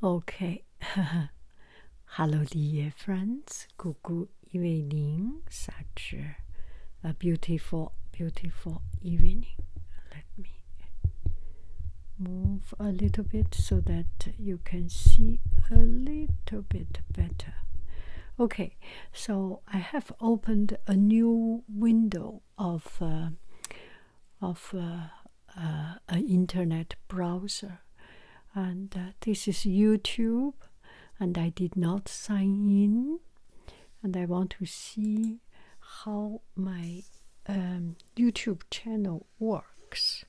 Okay. Hello, dear friends. 姑姑一位您 such a beautiful, beautiful evening. Let me move a little bit so that you can see a little bit better. Okay, so I have opened a new window of an internet browser, and this is YouTube, and I did not sign in, and I want to see how my YouTube channel works,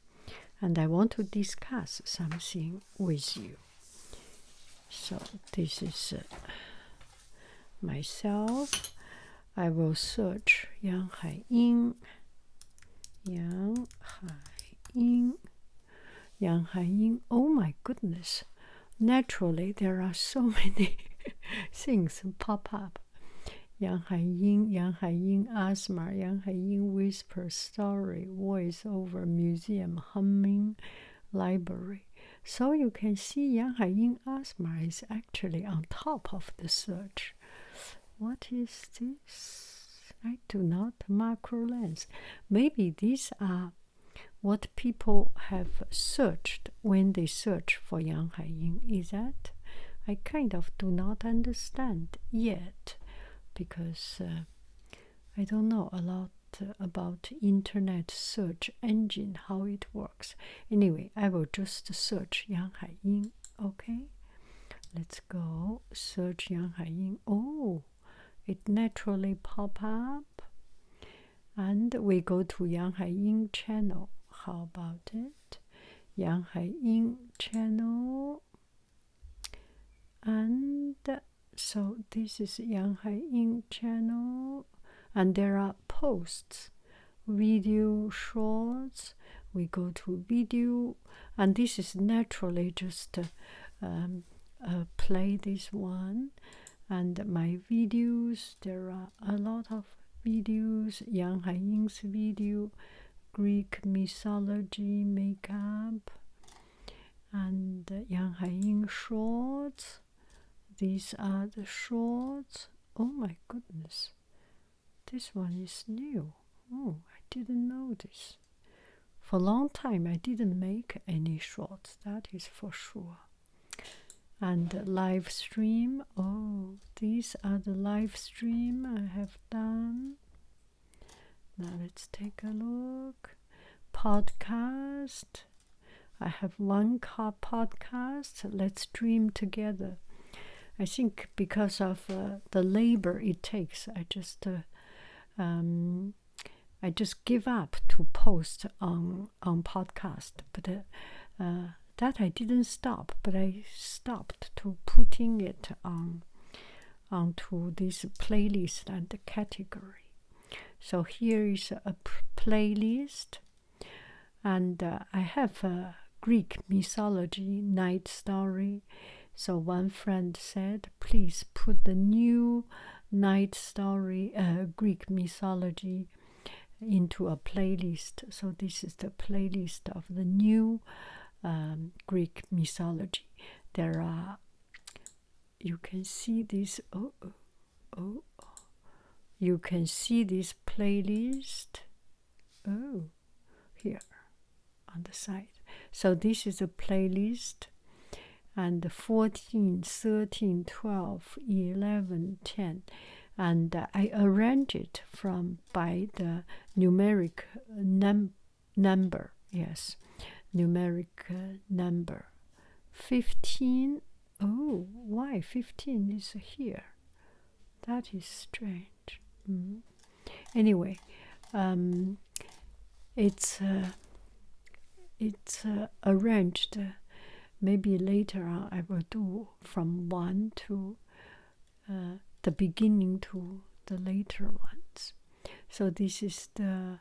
and I want to discuss something with you. So this is myself. I will search yanghaiying. Oh my goodness. Naturally, there are so many things pop up. Yanghaiying asthma, yanghaiying whisper story, voice over museum, humming, library. So you can see yanghaiying asthma is actually on top of the search. What is this? I do not macro lens. Maybe these are what people have searched when they search for yanghaiying. Is that? I kind of do not understand yet, because I don't know a lot about internet search engine, how it works. Anyway, I will just search yanghaiying. Okay, let's go search yanghaiying. Oh, it naturally pop up, and we go to yanghaiying channel. How about it? Yanghaiying channel, and so this is yanghaiying channel, and there are posts, video, shorts. We go to video, and this is naturally just play this one, and my videos. There are a lot of videos. Yanghaiying's video, Greek mythology, makeup, and yanghaiying shorts. These are the shorts. Oh my goodness, this one is new. Oh, I didn't know this. For a long time, I didn't make any shorts, that is for sure. And live stream. Oh, these are the live stream I have done. Now let's take a look. Podcast. I have one podcast. Let's dream together. I think because of the labor it takes, I just give up to post on podcast. But that I didn't stop, but I stopped to putting it onto this playlist and the category. So here is a playlist, and I have a Greek mythology night story. So one friend said, please put the new night story, Greek mythology, into a playlist. So this is the playlist of the new Greek mythology. There are, you can see this, you can see this playlist, here on the side. So this is a playlist, and 14, 13, 12, 11, 10, and I arrange it by the numeric number. Yes, numeric number. 15. Oh, why 15 is here? That is strange. Anyway, it's arranged. Maybe later on I will do from 1 to the beginning to the later ones. So this is the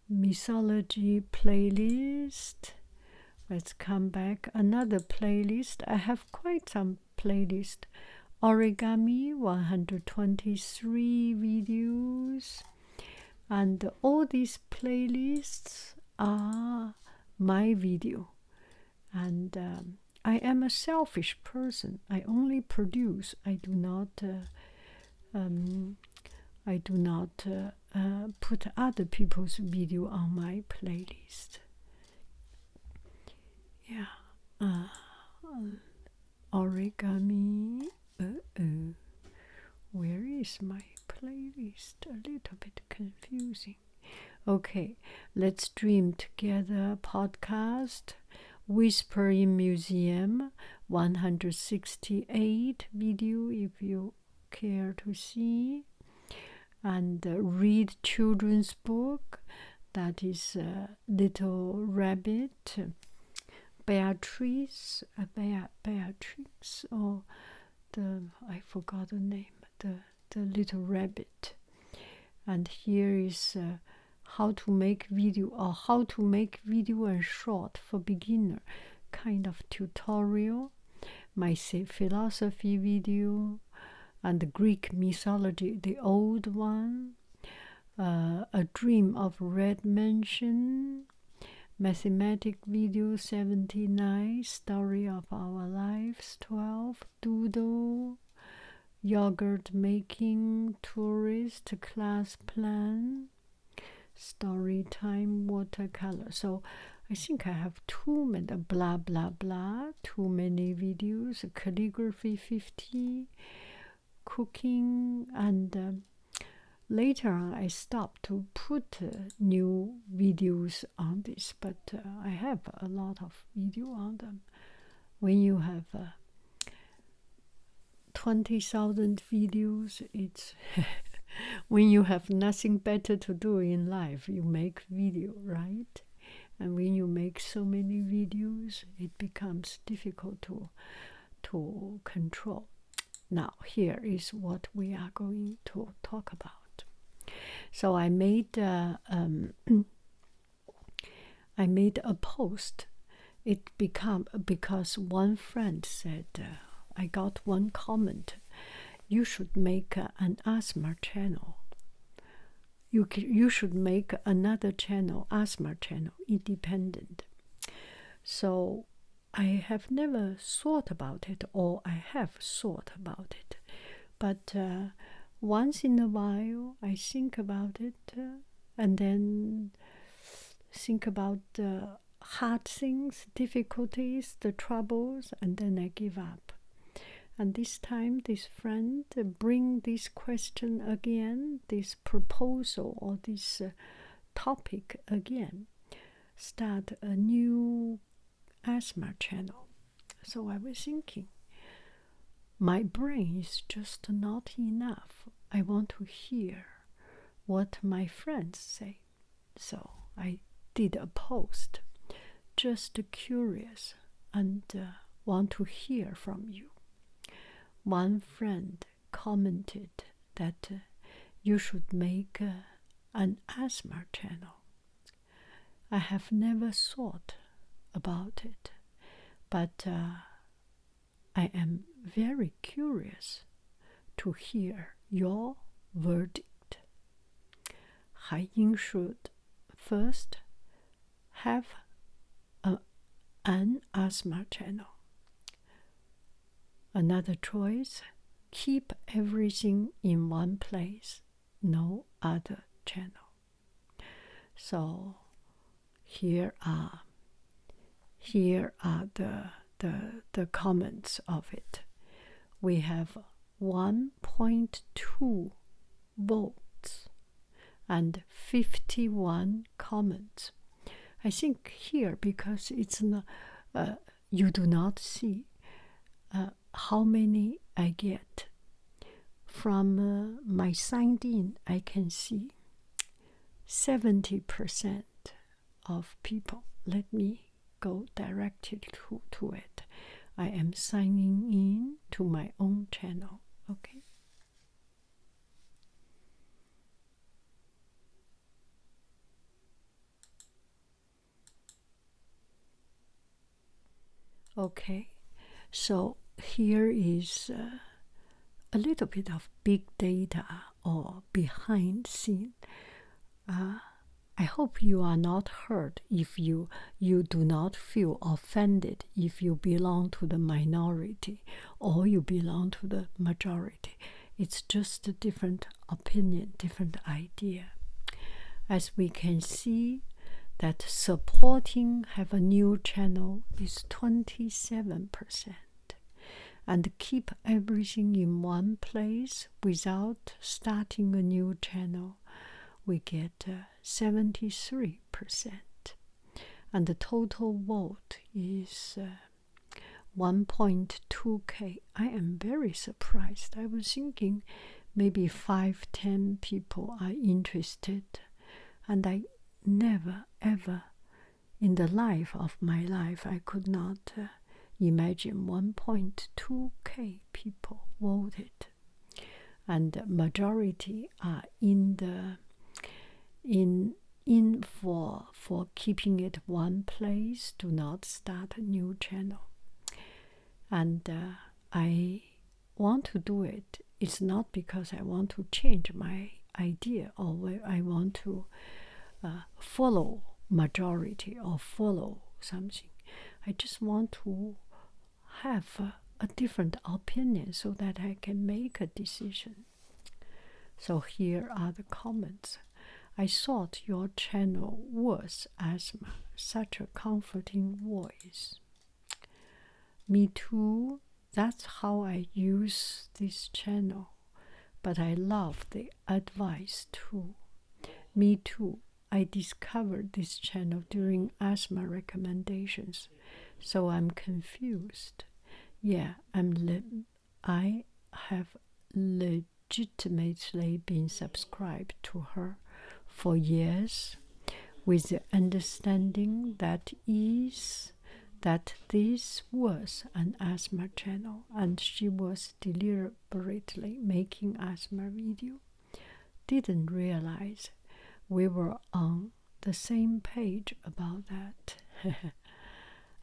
mythology playlist. Let's come back. Another playlist. I have quite some playlist. Origami, 123 videos. And all these playlists are my video. And I am a selfish person. I only produce. I do not put other people's video on my playlist. Yeah. Origami. Where is my playlist? A little bit confusing. Okay, let's dream together podcast. Whisper in Museum 168 video if you care to see. And read children's book. That is Little Rabbit. Beatrice, or I forgot the name, the little rabbit. And here is how to make video, or how to make video and short for beginner, kind of tutorial. My philosophy video, and the Greek mythology, the old one. A Dream of Red Mansion. Mathematic video 79, Story of Our Lives 12, Doodle, Yogurt Making, Tourist Class Plan, Story Time, Watercolor. So I think I have too many, blah blah blah, too many videos, calligraphy 50, cooking, and later on, I stopped to put new videos on this, but I have a lot of video on them. When you have 20,000 videos, it's when you have nothing better to do in life, you make video, right? And when you make so many videos, it becomes difficult to control. Now, here is what we are going to talk about. So I made a post. It become because one friend said, I got one comment. You should make an asthma channel. You should make another channel, asthma channel, independent. So I have never thought about it, or I have thought about it, but once in a while I think about it, and then think about the hard things, difficulties, the troubles, and then I give up. And this time this friend bring this question again, this proposal or this topic again, start a new asthma channel. So I was thinking, my brain is just not enough. I want to hear what my friends say. So I did a post, just curious, and want to hear from you. One friend commented that you should make an asthma channel. I have never thought about it, but I am very curious to hear your verdict. Haiying should first have an asthma channel. Another choice, keep everything in one place, no other channel. So here are the comments of it. We have 1.2 votes and 51 comments. I think here, because it's not, you do not see how many I get. From my signed in, I can see 70% of people. Let me go directly to it. I am signing in to my own channel, okay? Okay, so here is a little bit of big data or behind scene. I hope you are not hurt if you do not feel offended if you belong to the minority or you belong to the majority. It's just a different opinion, different idea. As we can see, that supporting have a new channel is 27%. And keep everything in one place without starting a new channel, we get 73%. And the total vote is 1.2K. I am very surprised. I was thinking maybe 5-10 people are interested. And I never, ever, in the life of my life, I could not imagine 1.2K people voted. And the majority are for keeping it one place, do not start a new channel. And I want to do it. It's not because I want to change my idea or I want to follow majority or follow something. I just want to have a different opinion so that I can make a decision. So here are the comments. I thought your channel was asthma, such a comforting voice. Me too, that's how I use this channel, but I love the advice too. Me too, I discovered this channel during asthma recommendations, so I'm confused. Yeah, I have legitimately been subscribed to her for years with the understanding that this was an asthma channel and she was deliberately making asthma video. Didn't realize we were on the same page about that.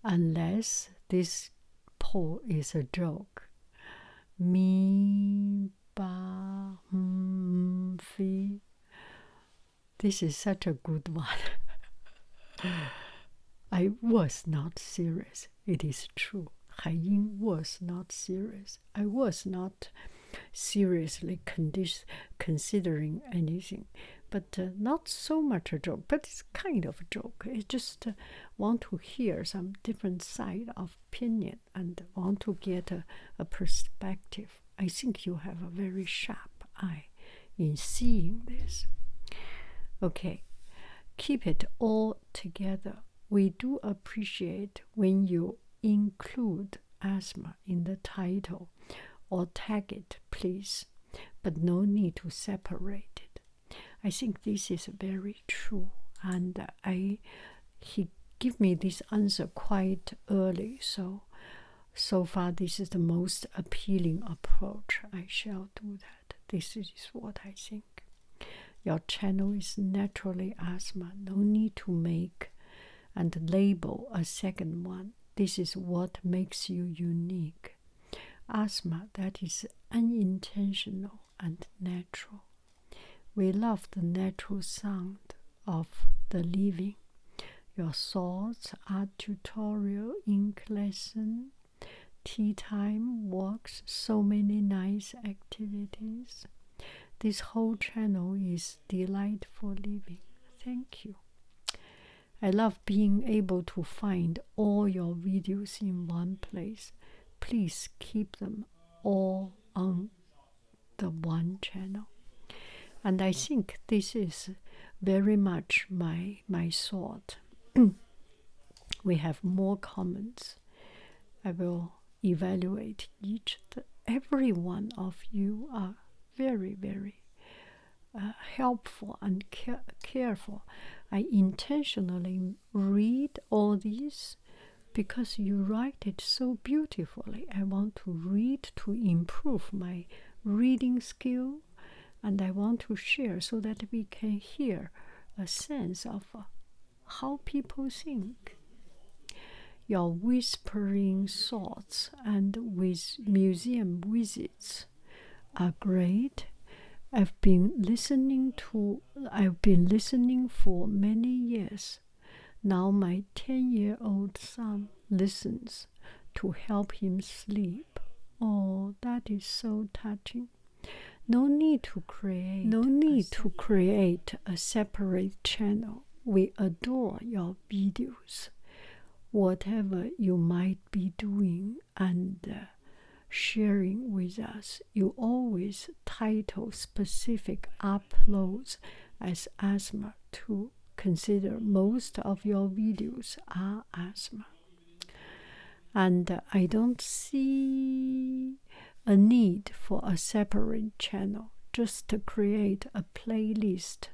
Unless this poll is a joke. Mi ba fi. This is such a good one. I was not serious. It is true. Haiying was not serious. I was not seriously considering anything, but not so much a joke, but it's kind of a joke. I just want to hear some different side of opinion and want to get a perspective. I think you have a very sharp eye in seeing this. Okay, keep it all together. We do appreciate when you include asthma in the title or tag it, please, but no need to separate it. I think this is very true, and he gave me this answer quite early, so far this is the most appealing approach. I shall do that. This is what I think. Your channel is naturally asthma. No need to make and label a second one. This is what makes you unique. Asthma that is unintentional and natural. We love the natural sound of the living. Your thoughts are tutorial, ink lesson, tea time, walks, so many nice activities. This whole channel is delightful living. Thank you. I love being able to find all your videos in one place. Please keep them all on the one channel. And I think this is very much my thought. We have more comments. I will evaluate each. Every one of you are very, very helpful and careful. I intentionally read all these because you write it so beautifully. I want to read to improve my reading skill, and I want to share so that we can hear a sense of how people think. Your whispering thoughts and with museum visits are great, I've been listening for many years. Now my 10-year-old son listens to help him sleep. Oh, that is so touching. No need to create a separate channel. We adore your videos. Whatever you might be doing and sharing with us, you always title specific uploads as asthma to consider most of your videos are asthma. And I don't see a need for a separate channel. Just to create a playlist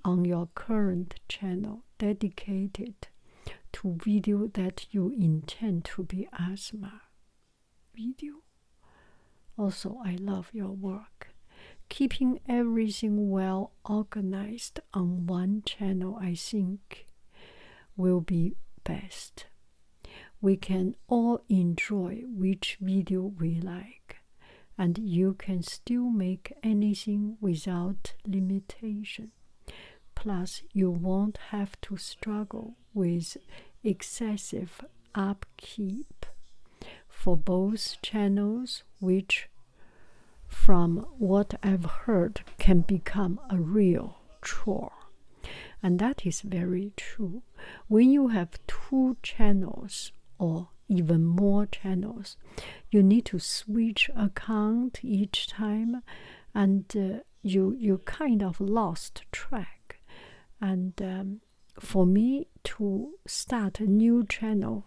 on your current channel dedicated to video that you intend to be asthma video. Also, I love your work. Keeping everything well organized on one channel, I think, will be best. We can all enjoy which video we like, and you can still make anything without limitation. Plus, you won't have to struggle with excessive upkeep for both channels, which, from what I've heard, can become a real chore. And that is very true. When you have 2 channels or even more channels, you need to switch account each time, and you kind of lost track. And for me to start a new channel,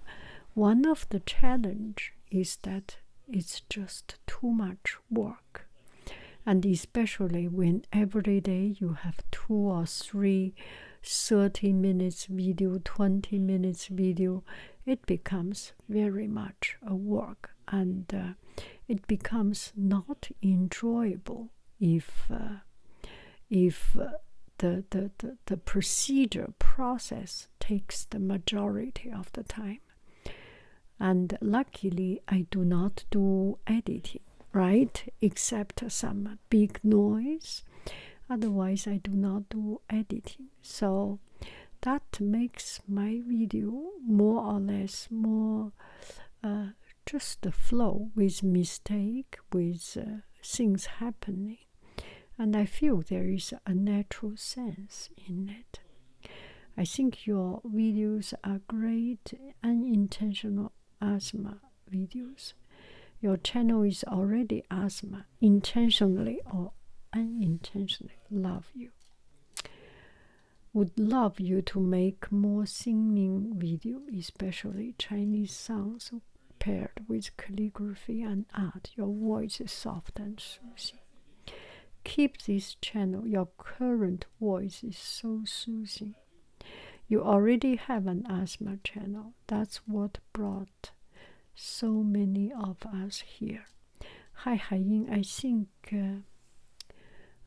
one of the challenge is that it's just too much work. And especially when every day you have 2 or 3 30 minutes video, 20 minutes video, it becomes very much a work, and it becomes not enjoyable if the process takes the majority of the time. And luckily, I do not do editing, right? Except some big noise. Otherwise, I do not do editing. So that makes my video more or less more just the flow with mistake, with things happening. And I feel there is a natural sense in it. I think your videos are great unintentional asthma videos. Your channel is already asthma, intentionally or unintentionally. Love you. Would love you to make more singing video, especially Chinese songs paired with calligraphy and art. Your voice is soft and soothing. Keep this channel. Your current voice is so soothing. You already have an asthma channel. That's what brought so many of us here. Hi, Haiying.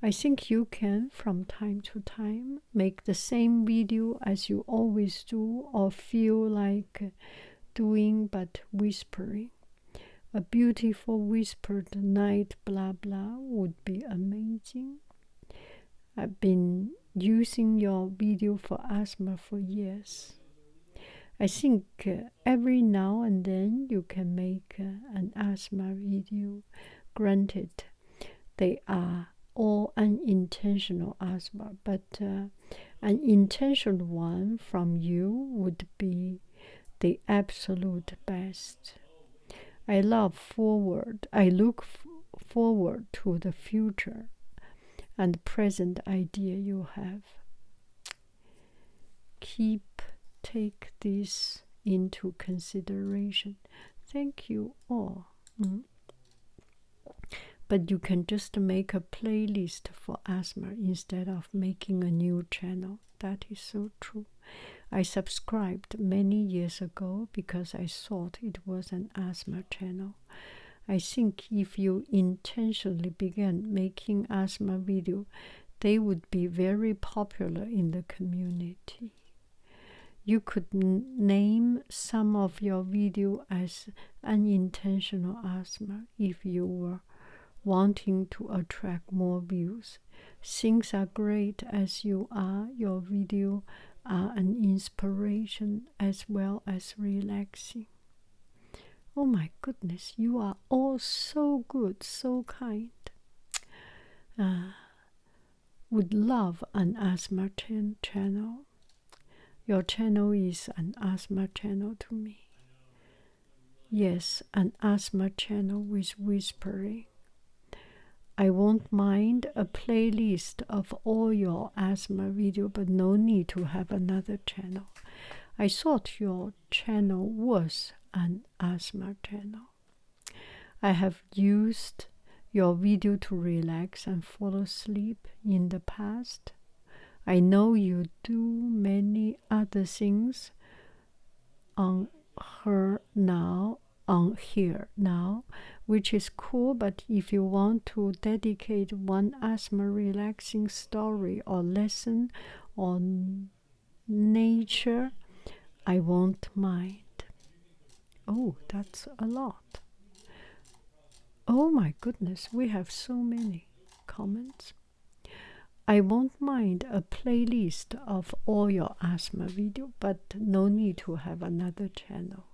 I think you can, from time to time, make the same video as you always do, or feel like doing but whispering. A beautiful whispered night blah blah would be amazing. I've been using your video for asthma for years. I think every now and then you can make an asthma video. Granted, they are all unintentional asthma, but an intentional one from you would be the absolute best. I look forward to the future and present idea you have. Take this into consideration. Thank you all. But you can just make a playlist for asthma instead of making a new channel. That is so true. I subscribed many years ago because I thought it was an asthma channel. I think if you intentionally began making asthma video, they would be very popular in the community. You could name some of your video as unintentional asthma if you were wanting to attract more views. Things are great as you are. Your video are an inspiration as well as relaxing. Oh my goodness, you are all so good, so kind. Would love an asthma channel. Your channel is an asthma channel to me. Yes, an asthma channel with whispering. I won't mind a playlist of all your asthma video, but no need to have another channel. I thought your channel was an asthma channel. I have used your video to relax and fall asleep in the past. I know you do many other things on here now, which is cool, but if you want to dedicate one asthma relaxing story or lesson on nature, I won't mind. Oh, that's a lot. Oh my goodness, we have so many comments. I won't mind a playlist of all your asthma video, but no need to have another channel.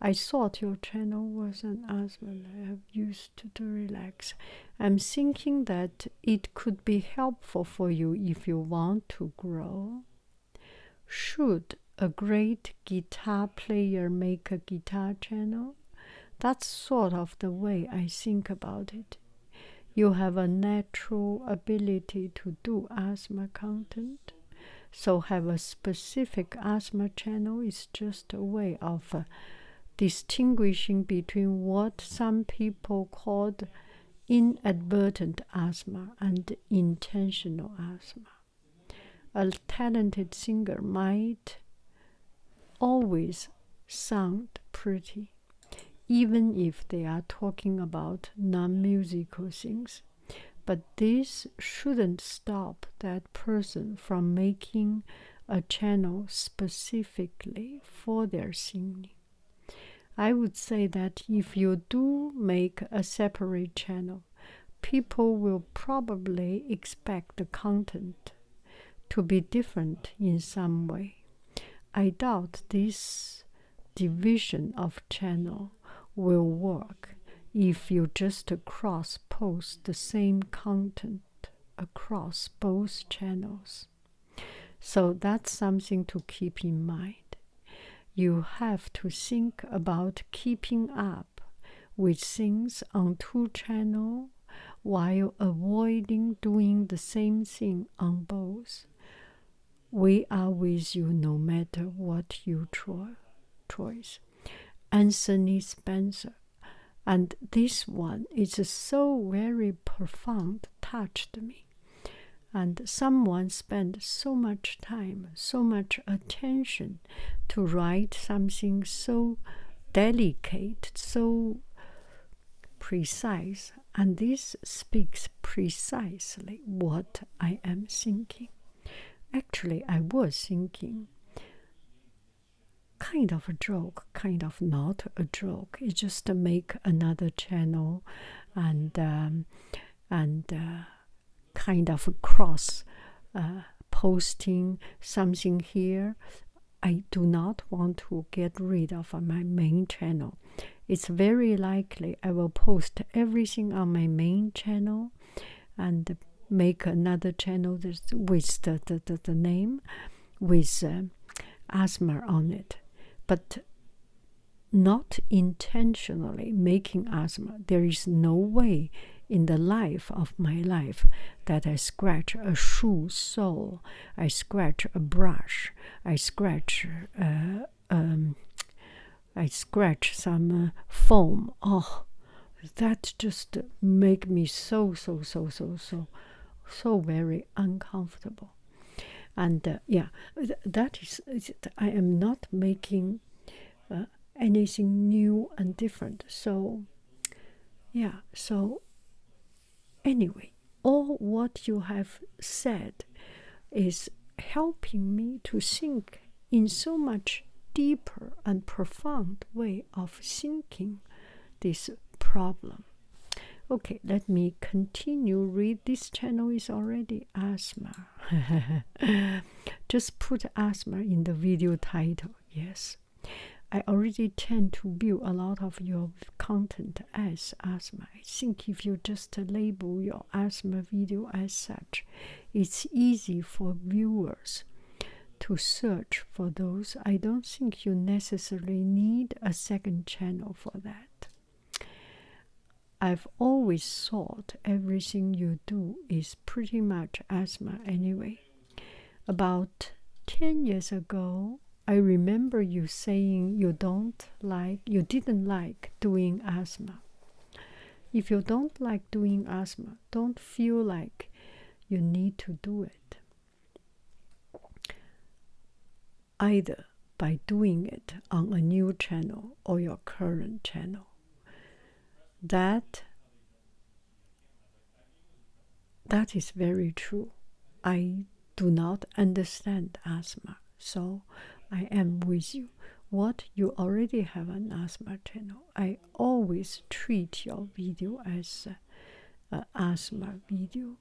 I thought your channel was an asthma I have used to relax. I'm thinking that it could be helpful for you if you want to grow. Should a great guitar player make a guitar channel? That's sort of the way I think about it. You have a natural ability to do asthma content, so have a specific asthma channel is just a way of distinguishing between what some people called inadvertent asthma and intentional asthma. A talented singer might always sound pretty, even if they are talking about non-musical things. But this shouldn't stop that person from making a channel specifically for their singing. I would say that if you do make a separate channel, people will probably expect the content to be different in some way. I doubt this division of channel will work if you just cross-post the same content across both channels. So that's something to keep in mind. You have to think about keeping up with things on two channels while avoiding doing the same thing on both. We are with you no matter what you choice. Anthony Spencer. And this one is so very profound, touched me. And someone spent so much time, so much attention to write something so delicate, so precise. And this speaks precisely what I am thinking. Actually, I was thinking kind of a joke, kind of not a joke. It's just to make another channel and kind of cross posting something here. I do not want to get rid of my main channel. It's very likely I will post everything on my main channel and make another channel with the name with asthma on it, but not intentionally making asthma. There is no way in the life of my life that I scratch a shoe sole, I scratch a brush, I scratch some foam. Oh, that just make me so very uncomfortable. And that is, I am not making anything new and different. So anyway, all what you have said is helping me to think in so much deeper and profound way of thinking this problem. Okay, let me continue. Read. This channel is already asthma. Just put asthma in the video title. Yes. I already tend to view a lot of your content as asthma. I think if you just label your asthma video as such, it's easy for viewers to search for those. I don't think you necessarily need a second channel for that. I've always thought everything you do is pretty much asthma anyway. About 10 years ago, I remember you saying you didn't like doing asthma. If you don't like doing asthma, don't feel like you need to do it. Either by doing it on a new channel or your current channel. That is very true. I do not understand asthma, so I am with you. What, you already have an asthma channel? I always treat your video as an asthma video.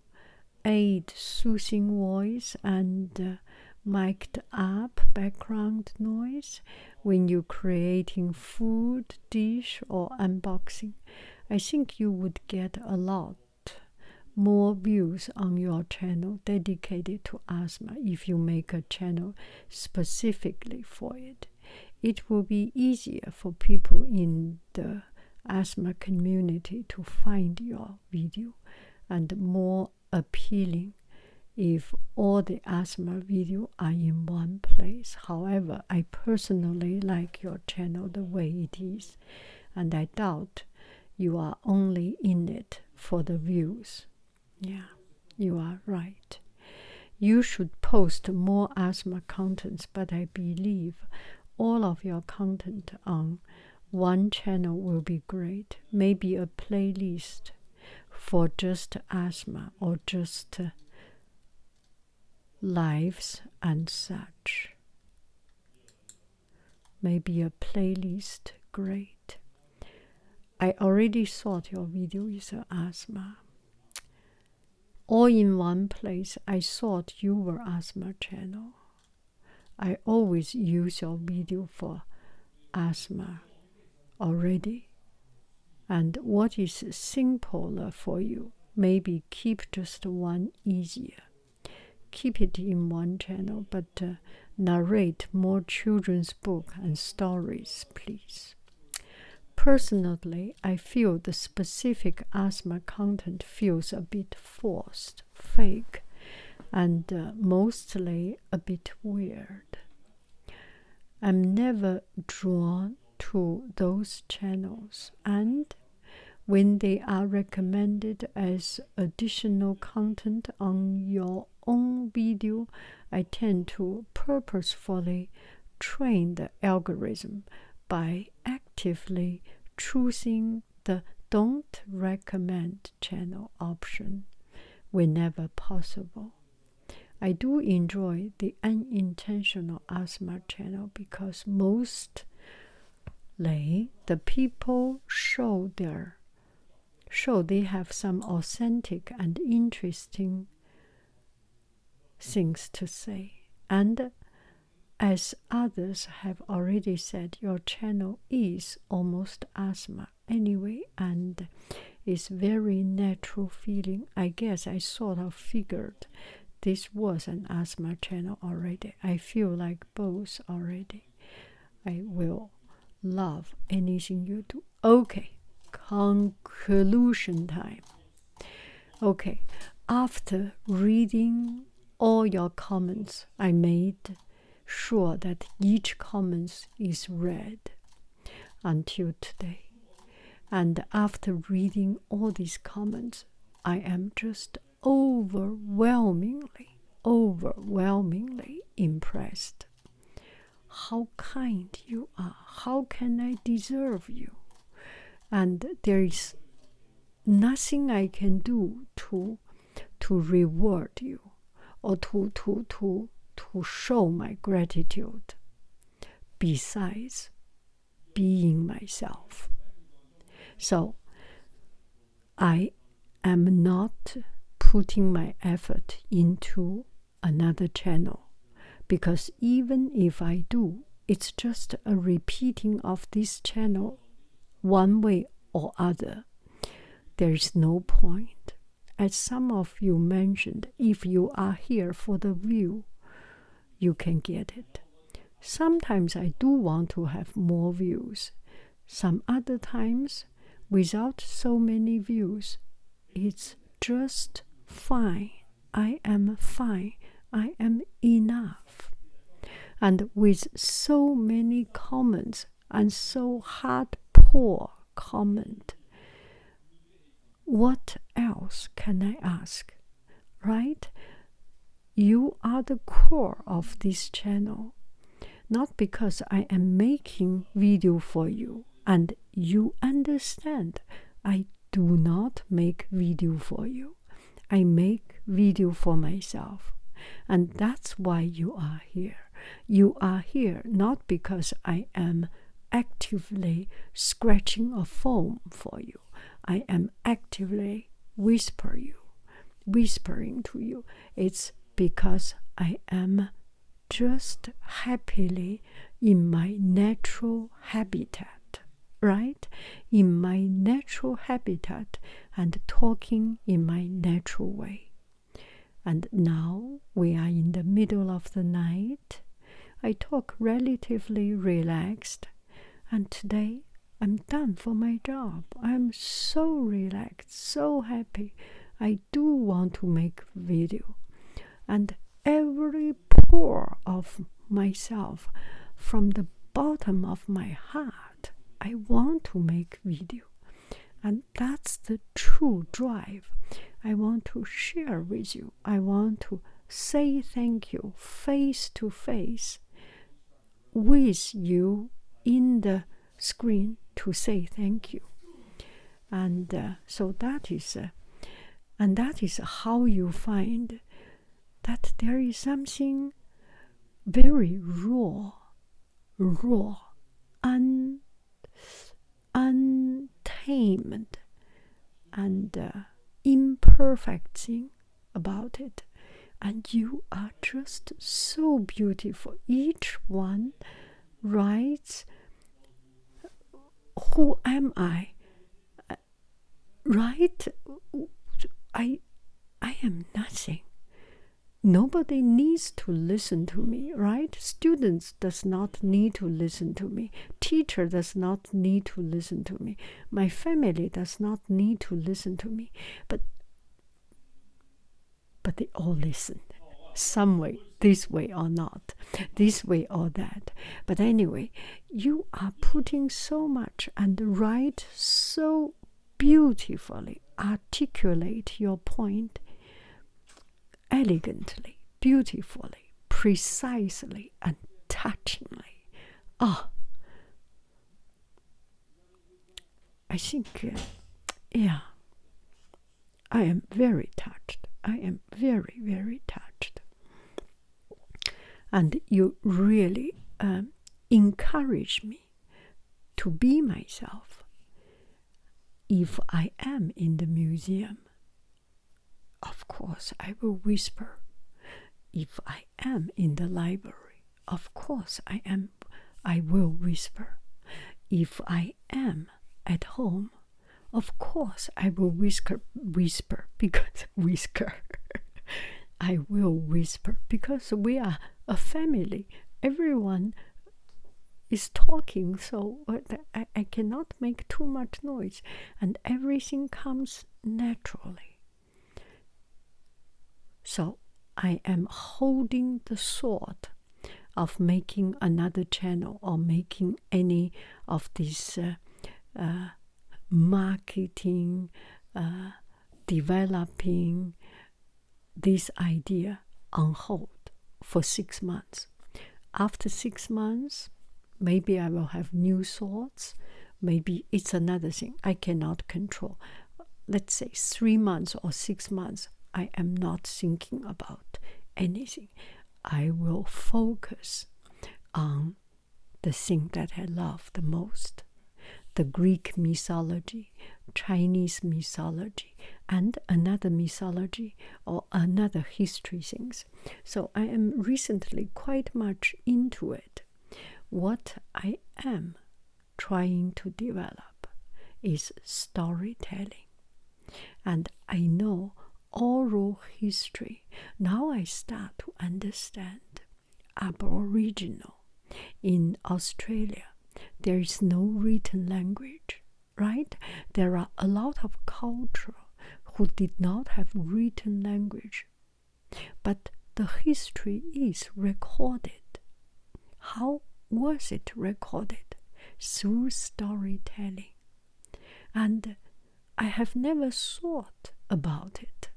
Aid soothing voice and mic'd up background noise when you're creating food, dish, or unboxing. I think you would get a lot more views on your channel dedicated to asthma if you make a channel specifically for it. It will be easier for people in the asthma community to find your video and more appealing if all the asthma videos are in one place. However, I personally like your channel the way it is, and I doubt you are only in it for the views. Yeah, you are right. You should post more asthma contents, but I believe all of your content on one channel will be great. Maybe a playlist for just asthma or just lives and such. Maybe a playlist, great. I already thought your video is asthma. All in one place, I thought you were asthma channel. I always use your video for asthma already. And what is simpler for you? Maybe keep just one easier. Keep it in one channel, but narrate more children's books and stories, please. Personally, I feel the specific asthma content feels a bit forced, fake, and mostly a bit weird. I'm never drawn to those channels, and when they are recommended as additional content on your own video, I tend to purposefully train the algorithm by actively choosing the don't recommend channel option whenever possible. I do enjoy the unintentional asthma channel because mostly the people show they have some authentic and interesting things to say. And as others have already said, your channel is almost asthma anyway, and is very natural feeling. I guess I sort of figured this was an asthma channel already. I feel like both already. I will love anything you do. Okay, conclusion time. Okay, after reading all your comments, I made sure that each comment is read until today. And after reading all these comments, I am just overwhelmingly impressed. How kind you are. How can I deserve you? And there is nothing I can do to reward you or to show my gratitude besides being myself. So I am not putting my effort into another channel, because even if I do, it's just a repeating of this channel one way or other. There is no point. As some of you mentioned, if you are here for the view, you can get it. Sometimes I do want to have more views. Some other times, without so many views, it's just fine. I am fine. I am enough. And with so many comments and so hardcore comment, what else can I ask, right? You are the core of this channel. Not because I am making video for you and you understand I do not make video for you. I make video for myself. And that's why you are here. You are here not because I am actively scratching a phone for you. I am actively whispering to you. It's because I am just happily in my natural habitat, right? In my natural habitat and talking in my natural way. And now we are in the middle of the night. I talk relatively relaxed, and today I'm done for my job. I'm so relaxed, so happy. I do want to make video. And every pore of myself, from the bottom of my heart, I want to make video. And that's the true drive I want to share with you. I want to say thank you face to face with you in the screen to say thank you. And so that is how you find that there is something very raw, untamed, and imperfect thing about it. And you are just so beautiful. Each one writes, who am I? Right? I am nothing. Nobody needs to listen to me, right? Students does not need to listen to me. Teacher does not need to listen to me. My family does not need to listen to me. But they all listen. Some way, this way or not, this way or that. But anyway, you are putting so much and write so beautifully, articulate your point elegantly, beautifully, precisely, and touchingly. I think, I am very touched. I am very, very touched. And you really encourage me to be myself. If I am in the museum, of course I will whisper. If I am in the library, of course I will whisper. If I am at home, of course I will whisper because I will whisper because we are a family. Everyone is talking, so I cannot make too much noise, and everything comes naturally. So I am holding the thought of making another channel or making any of these marketing, developing this idea on hold for 6 months. After 6 months, maybe I will have new thoughts. Maybe it's another thing I cannot control. Let's say 3 months or 6 months, I am not thinking about anything. I will focus on the thing that I love the most. The Greek mythology, Chinese mythology and another mythology or another history things. So I am recently quite much into it. What I am trying to develop is storytelling. And I know oral history. Now I start to understand Aboriginal. In Australia, there is no written language, right? There are a lot of culture who did not have written language. But the history is recorded. How was it recorded? Through storytelling. And I have never thought about it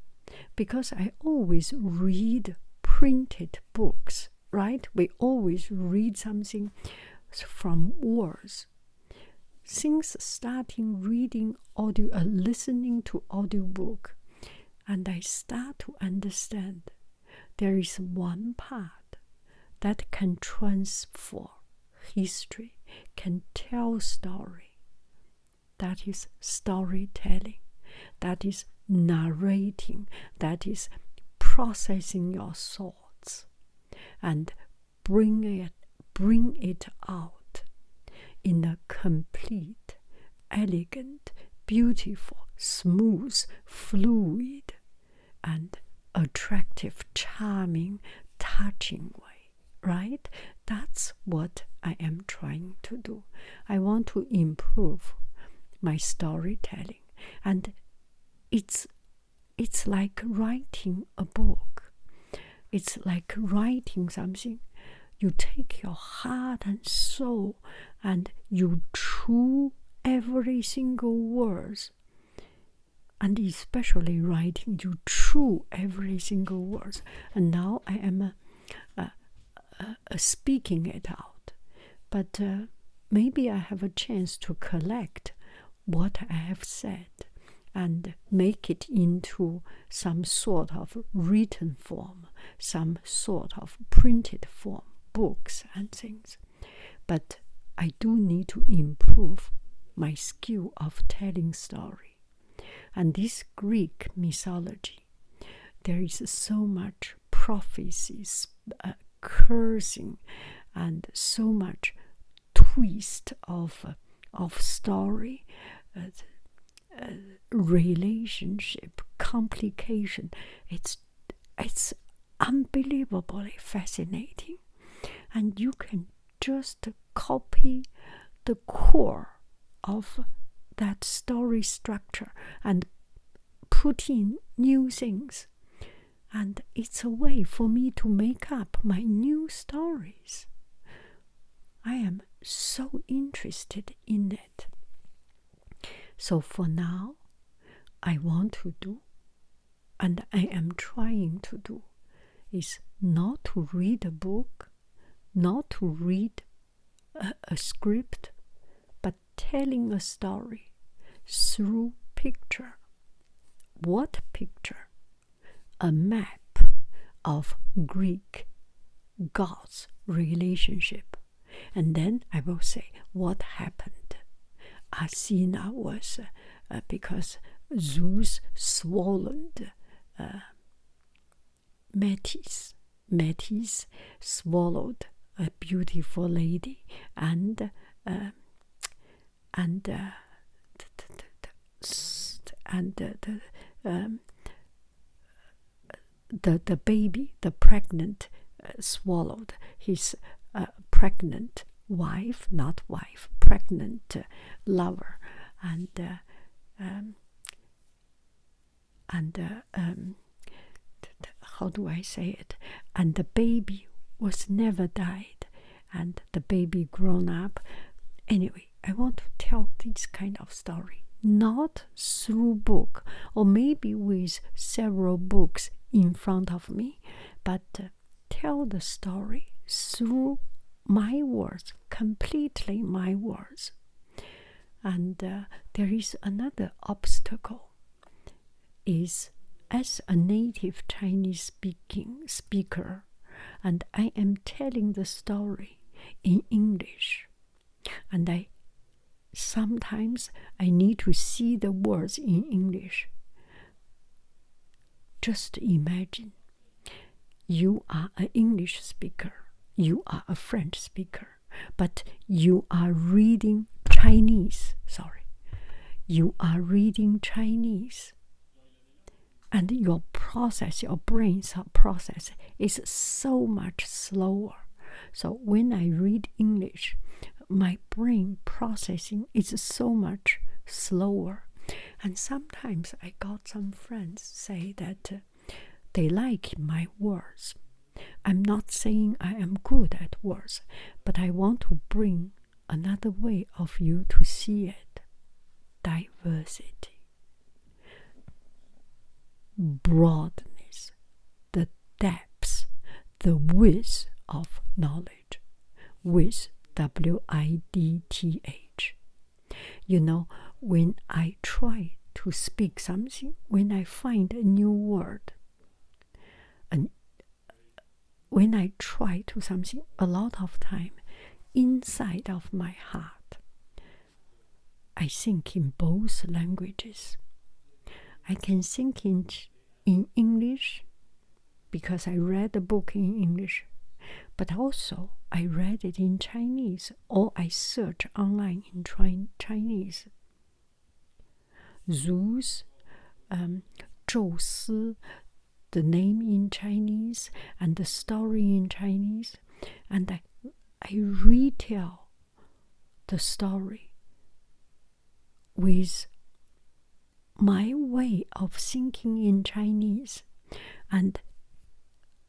because I always read printed books, right? We always read something from words. Since starting reading listening to audiobook, and I start to understand there is one part that can transfer history, can tell story. That is storytelling. That is narrating. That is processing your thoughts and bring it out in a complete, elegant, beautiful, smooth, fluid, and attractive, charming, touching way, right? That's what I am trying to do. I want to improve my storytelling, and it's like writing a book. It's like writing something. You take your heart and soul and you chew every single word. And especially writing, you chew every single word. And now I am speaking it out. But maybe I have a chance to collect what I have said and make it into some sort of written form, some sort of printed form, books and things. But I do need to improve my skill of telling story. And this Greek mythology, there is so much prophecies, cursing, and so much twist of story, relationship, complication. It's unbelievably fascinating, and you can just copy the core of that story structure and put in new things, and it's a way for me to make up my new stories. I am so interested in it. So for now, I want to do, and I am trying to do, is not to read a book, not to read a script, but telling a story through picture. What picture? A map of Greek gods' relationship. And then I will say what happened. Athena was, because Zeus swallowed Metis. Metis swallowed a beautiful lady, and the baby, the pregnant, swallowed his pregnant wife, not wife, pregnant lover, and how do I say it? And the baby was never died, and the baby grown up. Anyway, I want to tell this kind of story, not through book, or maybe with several books in front of me, but tell the story through my words, completely my words. And there is another obstacle, is as a native Chinese speaker, and I am telling the story in English, and sometimes I need to see the words in English. Just imagine you are an English speaker, you are a French speaker, but you are reading Chinese. You are reading Chinese. And your brain's process is so much slower. So when I read English, my brain processing is so much slower. And sometimes I got some friends say that they like my words. I'm not saying I am good at words, but I want to bring another way of you to see it. Diversity, broadness, the depths, the width of knowledge. Width, W-I-D-T-H. You know, when I try to speak something, when I find a new word, and when I try to something, a lot of time, inside of my heart, I think in both languages. I can think in English because I read the book in English, but also I read it in Chinese or I search online in Chinese. Zeus, 宙斯, the name in Chinese and the story in Chinese, and I retell the story with my way of thinking in Chinese and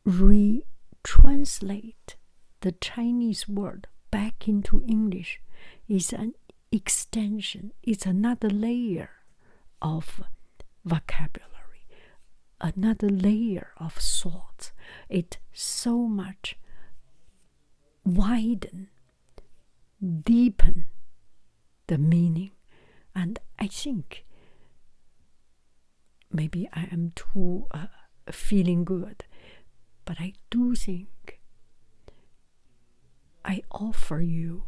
retranslate the Chinese word back into English is an extension, it's another layer of vocabulary, another layer of thought. It so much widen, deepen the meaning. And I think maybe I am too feeling good, but I do think I offer you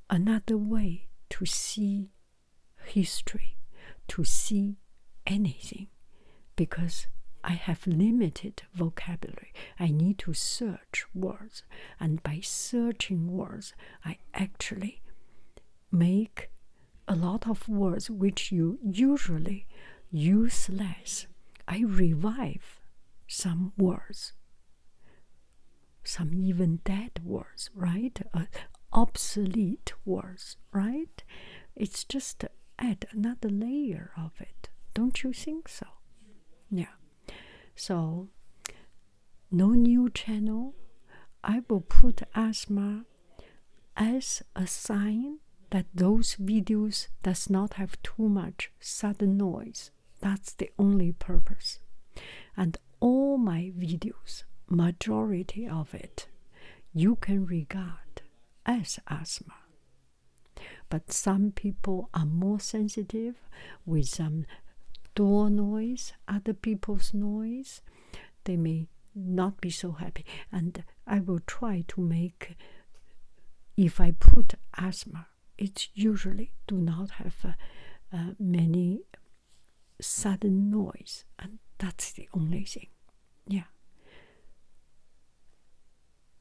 another way to see history, to see anything, because I have limited vocabulary. I need to search words, and by searching words, I actually make a lot of words which you usually use less. I revive some words, some even dead words, right? Obsolete words, right? It's just to add another layer of it. Don't you think so? Yeah. So, no new channel. I will put asthma as a sign that those videos does not have too much sudden noise. That's the only purpose. And all my videos, majority of it, you can regard as asthma. But some people are more sensitive with some door noise, other people's noise. They may not be so happy. And I will try to make, if I put asthma, it usually do not have many sudden noise, and that's the only thing. Yeah.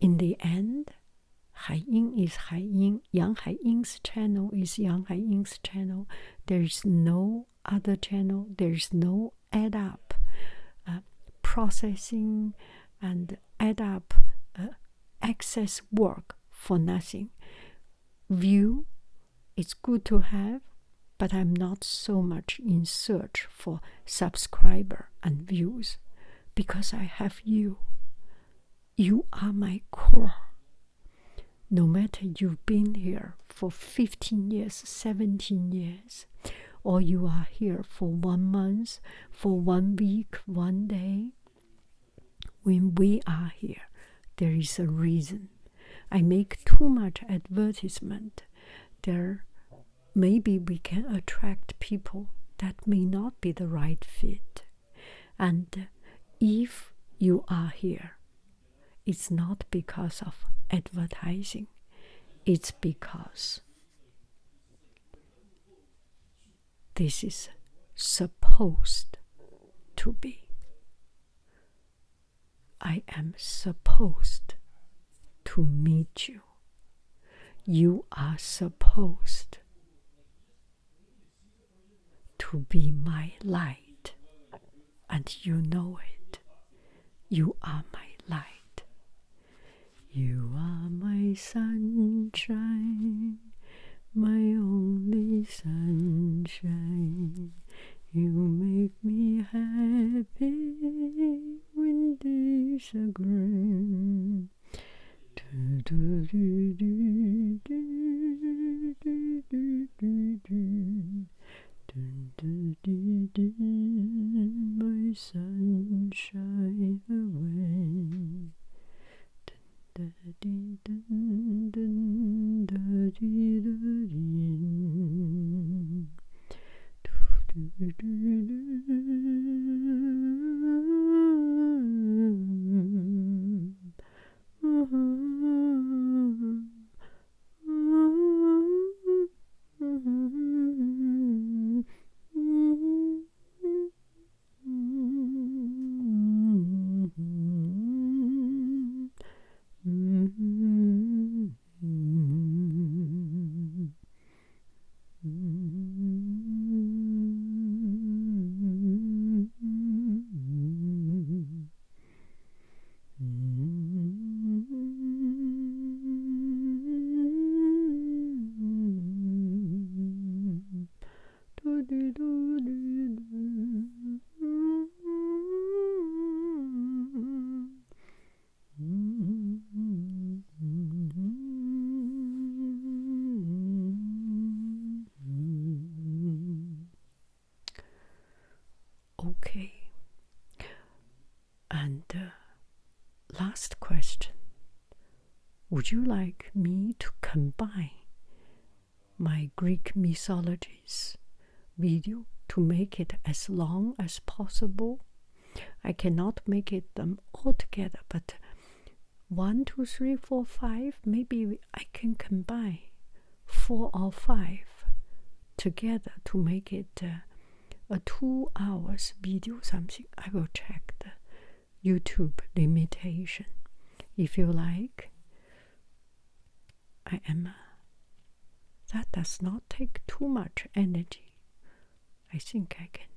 In the end, Haiying is Haiying. Yanghaiying's channel is Yanghaiying's channel. There is no other channel. There is no add up processing and add up excess work for nothing. View, it's good to have, but I'm not so much in search for subscriber and views because I have you. You are my core. No matter you've been here for 15 years, 17 years, or you are here for 1 month, for 1 week, 1 day, when we are here, there is a reason. I make too much advertisement. There, maybe we can attract people that may not be the right fit. And if you are here, it's not because of advertising. It's because this is supposed to be. I am supposed to meet you. You are supposed to be my light, and you know it. You are my light. You are my sunshine, my only sunshine. You make me happy when days are gray. My sunshine away. Okay. And last question. Would you like me to combine my Greek mythologies video to make it as long as possible? I cannot make it them all together, but 1, 2, 3, 4, 5, maybe I can combine 4 or 5 together to make it a 2 hours video something. I will check the YouTube limitation. If you like, that does not take too much energy. I think I can